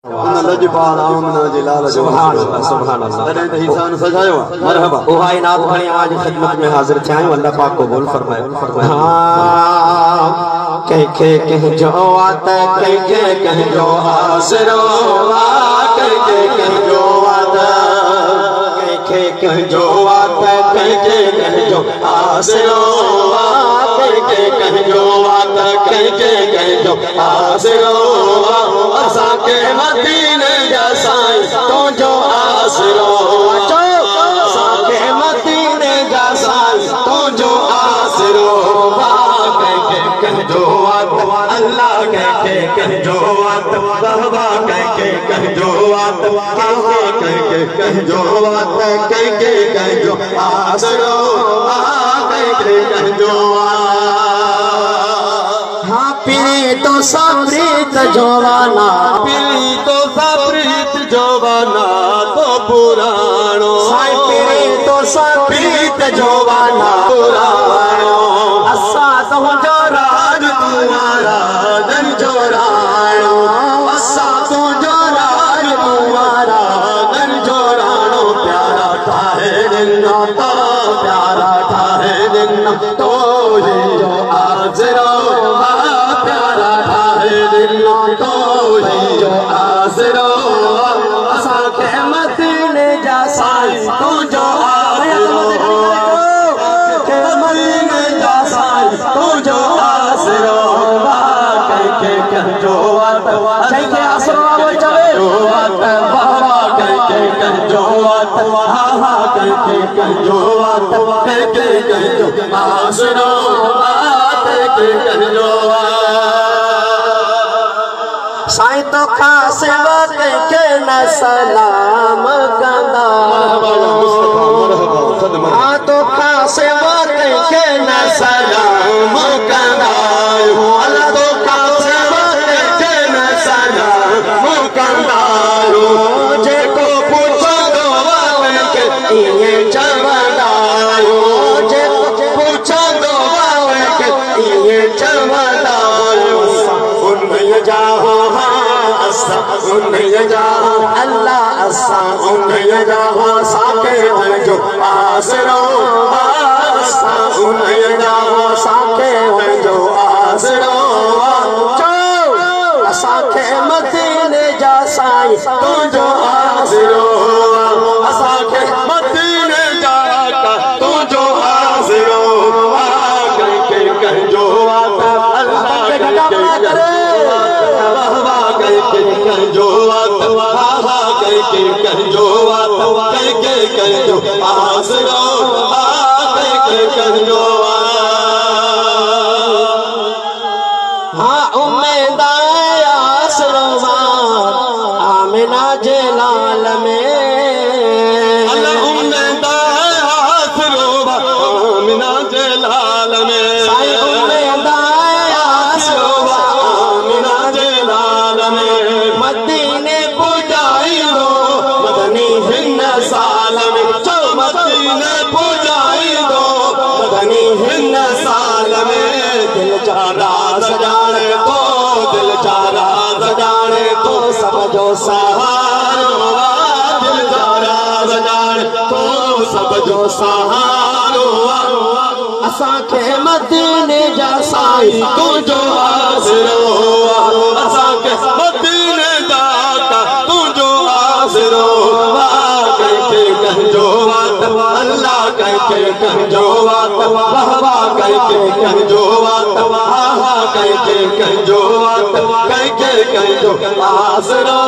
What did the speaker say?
लजपाल आमना जलाल सुभान अल्लाह सुभान अल्लाह तने तो इंसान सजायो मरहबा ओहा इनात खणी आज खिदमत में हाजिर थे आयो अल्लाह पाक कबूल फरमाए हां के जो आता के जो आसरो के जो आता के जो आता के जो आसरो के जो आता के जो आसरो असा के मदीने जा साईं तो जो आसरो असा के मदीने जा साईं तो जो आसरो के जो अल्लाह के जो बाबा के जो के जो जो आसरो के जो हाँ पीरी तो साप्रीत जोवाना पीरी तो साप्रीत जोवाना तो पुराणो साईं पीरी तो साप्रीत जोवाना पुराणो असा तो जो राज तुम्हारा धन जोराणो असा तो जो राज तुम्हारा धन जोराणो प्यारा ठाहे दिन तो प्यारा ठाहे दिन तो ये जो आजरो प्यारा ठाहे दिन तो ये जो आजरो असा के मदीने जा साईं तू जो आजरो के मदीने जा साईं तू जो आजरो के जो के आसरो आवो चले बाबा के जो हा के जो आसरो साईं तो खास के न सलाम कंदा हाँ तो खास के न सलाम कंदा अल्लाह तो खास के न सलाम कंदा जेको पूछो के ये चवंदा जेको पूछो के ये चवंदा उन्हें जाओ उन्हें जाओ अल्लाह असा उन्हें जाओ साके जो आसरो उन्हें जाओ साके जो आसरो साके मदीने जा साईं तू जो आसरो साके मदीने जा तू जो आसरो के जो आता अल्लाह के करे जो जो आसरो जो हाँ उम्मीद आसरो आमिना जलाल में उम्मीद आसरो आमिना जलाल में उम्मीद आसरो आमिना जलाल में मदीने पुजाई दो मदनी हिन्न साल में जो मदीने पुजाई दो मदनी हिन्न साल में दिल चारा सजाने को दिल चारा सजाने को समझो सहारो दिल चारा सजाने को समझो सहारो असा के मदीने जा साईं तू जो आसरो असा के मदीने जा तू जो आसरो जो अल्लाह के जो बाबा के जो हा के जो आसरो